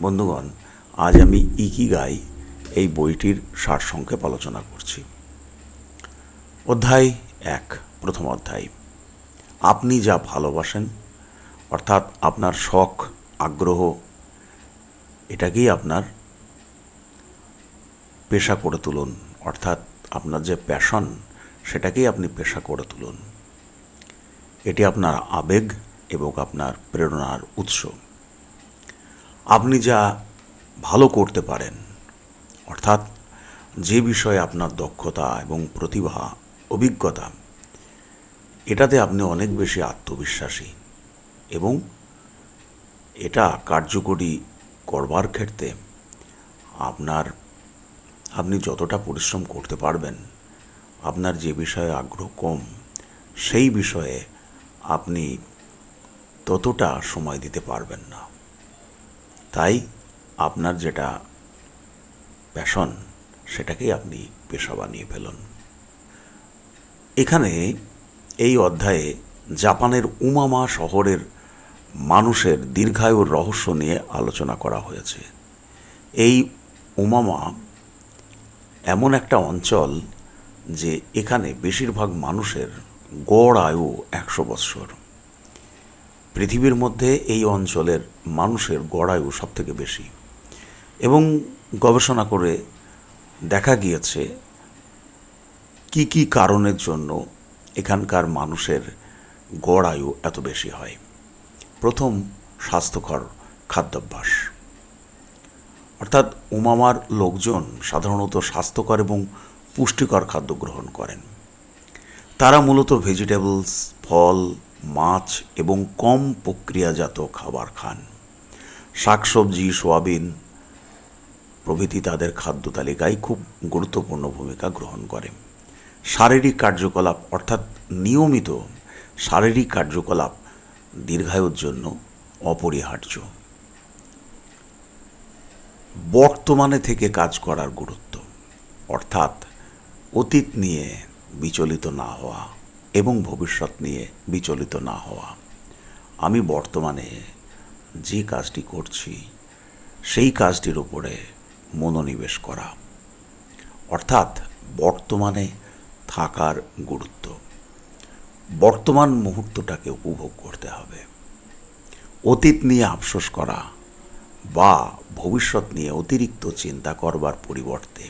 বন্ধুগণ, আজ আমি ইকিগাই এই বইটির সারসংক্ষেপ আলোচনা করছি। অধ্যায় 1, প্রথম অধ্যায়। আপনি যা ভালোবাসেন, অর্থাৎ আপনার শখ, আগ্রহ, এটাকেই আপনার পেশা করে তুলুন। অর্থাৎ আপনার যে প্যাশন, সেটাকেই আপনি পেশা করে তুলুন। এটি আপনার আবেগ এবং আপনার প্রেরণার উৎস। আপনি যা ভালো করতে পারেন, অর্থাৎ যে বিষয়ে আপনার দক্ষতা এবং প্রতিভা, অভিজ্ঞতা, এটাতে আপনি অনেক বেশি আত্মবিশ্বাসী এবং এটা কার্যকরী করবার ক্ষেত্রে আপনি যতটা পরিশ্রম করতে পারবেন, আপনার যে বিষয়ে আগ্রহ কম, সেই বিষয়ে আপনি ততটা সময় দিতে পারবেন না। তাই আপনার যেটা প্যাশন, সেটাকেই আপনি পেশা বানিয়ে ফেলুন। এখানে এই অধ্যায়ে জাপানের উমামা শহরের মানুষের দীর্ঘায়ুর রহস্য নিয়ে আলোচনা করা হয়েছে। এই উমামা এমন একটা অঞ্চল যে এখানে বেশিরভাগ মানুষের গড় আয়ু 100 বৎসর। পৃথিবীর মধ্যে এই অঞ্চলের মানুষের গড় আয়ু সব থেকে বেশি এবং গবেষণা করে দেখা গিয়েছে কি কি কারণের জন্য এখানকার মানুষের গড় আয়ু এত বেশি হয়। প্রথম, স্বাস্থ্যকর খাদ্যাভ্যাস। অর্থাৎ উমামার লোকজন সাধারণত স্বাস্থ্যকর এবং পুষ্টিকর খাদ্য গ্রহণ করেন। তারা মূলত ভেজিটেবলস, ফল, মাছ এবং কম প্রক্রিয়াজাত খাবার খান। শাকসবজি, সোয়াবিন প্রভৃতি তাদের খাদ্য তালিকায় খুব গুরুত্বপূর্ণ ভূমিকা গ্রহণ করে। শারীরিক কার্যকলাপ, অর্থাৎ নিয়মিত শারীরিক কার্যকলাপ দীর্ঘায়ুর জন্য অপরিহার্য। বর্তমানে থেকে কাজ করার গুরুত্ব, অর্থাৎ অতীত নিয়ে বিচলিত না হওয়া এবং ভবিষ্যৎ নিয়ে বিচলিত না হওয়া। আমি বর্তমানে যে কাজটি করছি, সেই কাজটির উপরে মনোনিবেশ করা, অর্থাৎ বর্তমানে থাকার গুরুত্ব। বর্তমান মুহূর্তটাকে উপভোগ করতে হবে। অতীত নিয়ে আফসোস করা বা ভবিষ্যৎ নিয়ে অতিরিক্ত চিন্তা করবার পরিবর্তে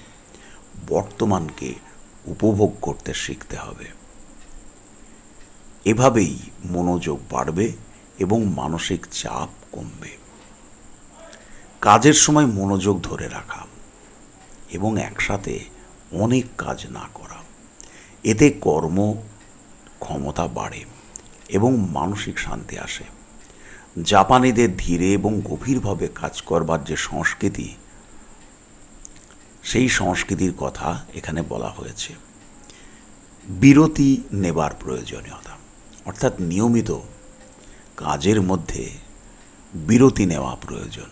বর্তমানকে উপভোগ করতে শিখতে হবে। এভাবেই মনোযোগ বাড়বে এবং মানসিক চাপ কমবে। কাজের সময় মনোযোগ ধরে রাখা এবং একসাথে অনেক কাজ না করা, এতে কর্ম ক্ষমতা বাড়ে এবং মানসিক শান্তি আসে। জাপানিদের ধীরে এবং গভীরভাবে কাজ করবার যে সংস্কৃতি, সেই সংস্কৃতির কথা এখানে বলা হয়েছে। বিরতি নেবার প্রয়োজনীয়তা, অর্থাৎ নিয়মিত কাজের মধ্যে বিরতি নেওয়া প্রয়োজন।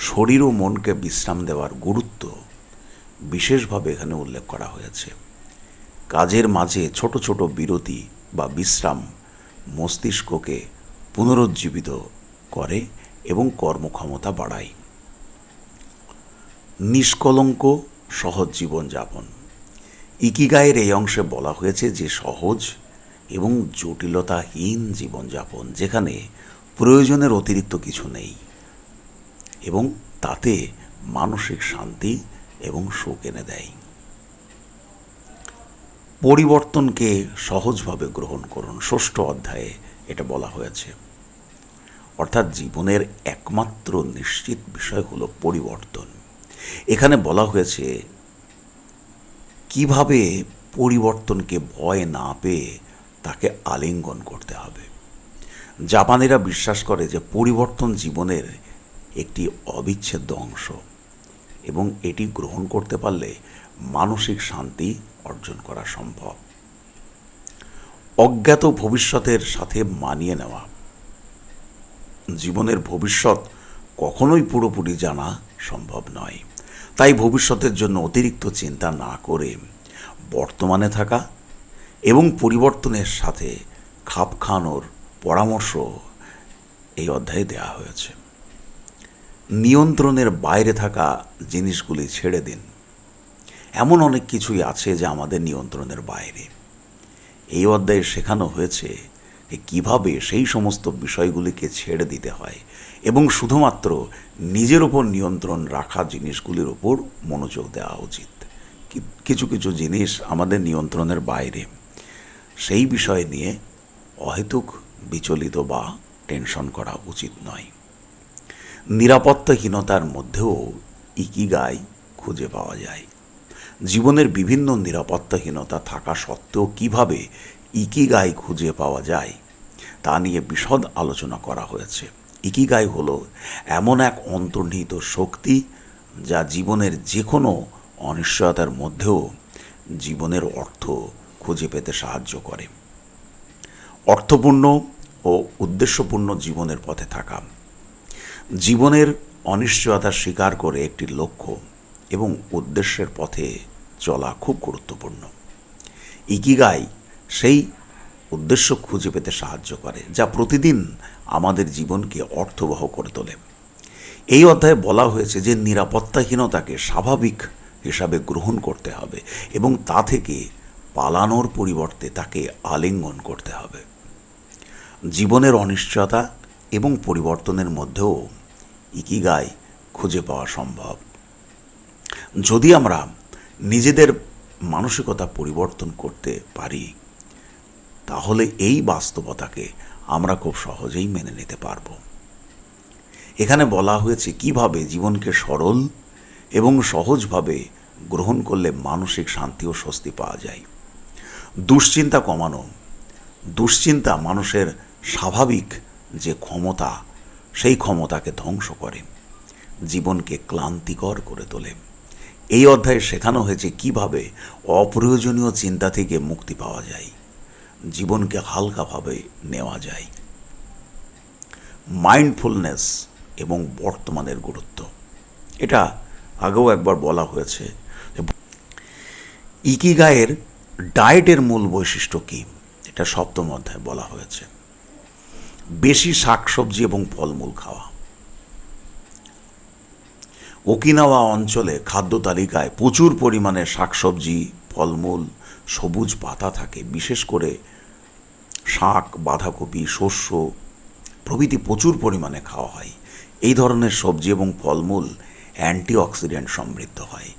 শরীর ও মনকে বিশ্রাম দেওয়ার গুরুত্ব বিশেষভাবে এখানে উল্লেখ করা হয়েছে। কাজের মাঝে ছোট ছোট বিরতি বা বিশ্রাম মস্তিষ্ককে পুনরুজ্জীবিত করে এবং কর্মক্ষমতা বাড়ায়। নিষ্কলঙ্ক সহজ জীবনযাপন। ইকিগাইয়ের এই অংশে বলা হয়েছে যে সহজ এবং জটিলতাহীন জীবনযাপন, যেখানে প্রয়োজনের অতিরিক্ত কিছু নেই এবং তাতে মানসিক শান্তি এবং সুখ এনে দেয়। পরিবর্তনকে সহজভাবে গ্রহণ করুন। ষষ্ঠ অধ্যায়ে এটা বলা হয়েছে। অর্থাৎ জীবনের একমাত্র নিশ্চিত বিষয় হলো পরিবর্তন। এখানে বলা হয়েছে কিভাবে পরিবর্তনকে ভয় না পেয়ে তাকে আলিঙ্গন করতে হবে। জাপানিরা বিশ্বাস করে যে পরিবর্তন জীবনের একটি অবিচ্ছেদ্য অংশ এবং এটি গ্রহণ করতে পারলে মানসিক শান্তি অর্জন করা সম্ভব। অজ্ঞাত ভবিষ্যতের সাথে মানিয়ে নেওয়া। জীবনের ভবিষ্যৎ কখনোই পুরোপুরি জানা সম্ভব নয়, তাই ভবিষ্যতের জন্য অতিরিক্ত চিন্তা না করে বর্তমানে থাকা এবং পরিবর্তনের সাথে খাপ খাওয়ানোর পরামর্শ এই অধ্যায়ে দেওয়া হয়েছে। নিয়ন্ত্রণের বাইরে থাকা জিনিসগুলি ছেড়ে দিন। এমন অনেক কিছুই আছে যা আমাদের নিয়ন্ত্রণের বাইরে। এই অধ্যায়ে শেখানো হয়েছে যে কীভাবে সেই সমস্ত বিষয়গুলিকে ছেড়ে দিতে হয় এবং শুধুমাত্র নিজের ওপর নিয়ন্ত্রণ রাখা জিনিসগুলির ওপর মনোযোগ দেওয়া উচিত। কিছু কিছু জিনিস আমাদের নিয়ন্ত্রণের বাইরে, সেই বিষয় নিয়ে অহেতুক বিচলিত বা টেনশন করা উচিত নয়। নিরাপত্তাহীনতার মধ্যেও ইকিগাই খুঁজে পাওয়া যায়। জীবনের বিভিন্ন নিরাপত্তাহীনতা থাকা সত্ত্বেও কিভাবে ইকিগাই খুঁজে পাওয়া যায় তা নিয়ে বিশদ আলোচনা করা হয়েছে। ইকিগাই হলো এমন এক অন্তর্নিহিত শক্তি যা জীবনের যে কোনো অনিশ্চয়তার মধ্যেও জীবনের অর্থ খুঁজে পেতে সাহায্য করে। অর্থপূর্ণ ও উদ্দেশ্যপূর্ণ জীবনের পথে থাকা, জীবনের অনিশ্চয়তা স্বীকার করে একটি লক্ষ্য এবং উদ্দেশ্যের পথে চলা খুব গুরুত্বপূর্ণ। ইকিগাই সেই উদ্দেশ্য খুঁজে পেতে সাহায্য করে যা প্রতিদিন আমাদের জীবনকে অর্থবহ করে তোলে। এই অধ্যায়ে বলা হয়েছে যে নিরাপত্তাহীনতাকে স্বাভাবিক হিসাবে গ্রহণ করতে হবে এবং তা থেকে পালানোর পরিবর্তে তাকে আলিঙ্গন করতে হবে। জীবনের অনিশ্চয়তা এবং পরিবর্তনের মধ্যেও ইকিগাই খুঁজে পাওয়া সম্ভব যদি আমরা নিজেদের মানসিকতা পরিবর্তন করতে পারি। তাহলে এই বাস্তবতাকে আমরা খুব সহজেই মেনে নিতে পারব। এখানে বলা হয়েছে কিভাবে জীবনকে সরল এবং সহজভাবে গ্রহণ করলে মানসিক শান্তি ও স্বস্তি পাওয়া যায়। দুশ্চিন্তা কমানো, দুশ্চিন্তা মানুষের স্বাভাবিক যে ক্ষমতা, সেই ক্ষমতাকে ধ্বংস করে, জীবনকে ক্লান্তিকর করে তোলে। এই অধ্যায়ে শেখানো হয়েছে কিভাবে অপ্রয়োজনীয় চিন্তা থেকে মুক্তি পাওয়া যায়, জীবনকে হালকাভাবে নেওয়া যায়। মাইন্ডফুলনেস এবং বর্তমানের গুরুত্ব, এটা আগেও একবার বলা হয়েছে। ইকিগাইয়ের ডায়েটের মূল বৈশিষ্ট্য কী, এটা সপ্তম অধ্যায়ে বলা হয়েছে। বেশি শাকসবজি এবং ফলমূল খাওয়া। ওকিনাওয়া অঞ্চলে খাদ্য তালিকায় প্রচুর পরিমাণে শাকসবজি, ফলমূল, সবুজ পাতা থাকে। বিশেষ করে শাক, বাঁধাকপি, শস্য প্রভৃতি প্রচুর পরিমাণে খাওয়া হয়। এই ধরনের সবজি এবং ফলমূল অ্যান্টিঅক্সিডেন্ট সমৃদ্ধ হয়,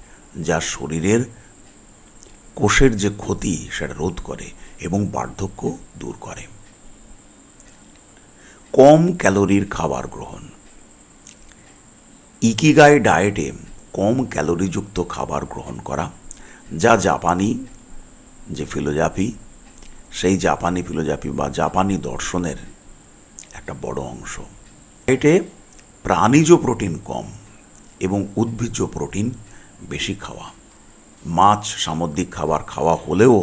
যা শরীরের কোষের যে ক্ষতি সেটা রোধ করে এবং বার্ধক্য দূর করে। কম ক্যালোরির খাবার গ্রহণ। ইকিগাই ডায়েটে কম ক্যালোরিযুক্ত খাবার গ্রহণ করা, যা জাপানি যে ফিলোজফি, সেই জাপানি ফিলোজফি বা জাপানি দর্শনের একটা বড় অংশ। ডায়েটে প্রাণীজ প্রোটিন কম এবং উদ্ভিজ্জ প্রোটিন বেশি খাওয়া। মাছ, সামুদ্রিক খাবার খাওয়া হলেও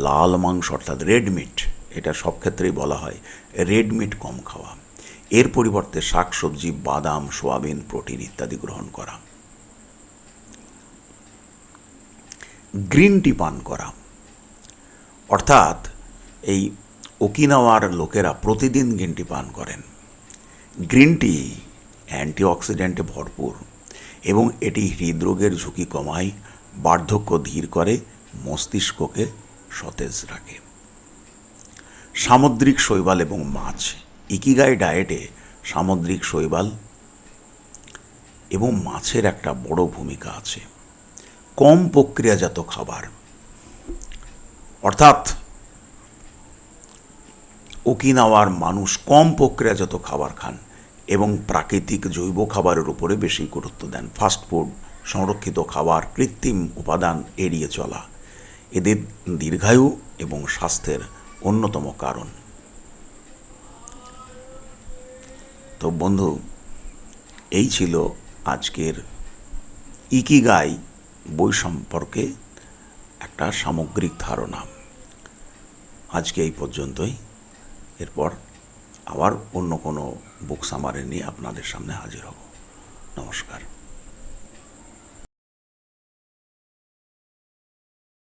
লাল মাংস অর্থাৎ রেড মিট, এটা সব ক্ষেত্রেই বলা হয়, রেড মিট কম খাওয়া। এর পরিবর্তে শাকসবজি, বাদাম, সোয়াবিন, প্রোটিন ইত্যাদি গ্রহণ করা। গ্রিন টি পান করা, অর্থাৎ এই ওকিনাওয়ার লোকেরা প্রতিদিন গ্রিন টি পান করেন। গ্রিন টি অ্যান্টিঅক্সিডেন্টে ভরপুর এবং এটি হৃদরোগের ঝুঁকি কমায়, বার্ধক্য ধীর করে, মস্তিষ্ককে সতেজ রাখে। সামুদ্রিক শৈবাল এবং মাছ। ইকিগাই ডায়েটে সামুদ্রিক শৈবাল এবং মাছের একটা বড় ভূমিকা আছে। কম প্রক্রিয়াজাত খাবার, অর্থাৎ ওকিনাওয়ার মানুষ কম প্রক্রিয়াজাত খাবার খান এবং প্রাকৃতিক জৈব খাবারের উপরে বেশি গুরুত্ব দেন। ফাস্টফুড, সংরক্ষিত খাবার, কৃত্রিম উপাদান এড়িয়ে চলা এদের দীর্ঘায়ু এবং স্বাস্থ্যের অন্যতম কারণ। তো বন্ধু, এই ছিল আজকের ইকিগাই বই সম্পর্কে একটা সামগ্রিক ধারণা। আজকে এই পর্যন্তই। এরপর আবার অন্য কোনো বুক সামারি নিয়ে আপনাদের সামনে হাজির হব। নমস্কার।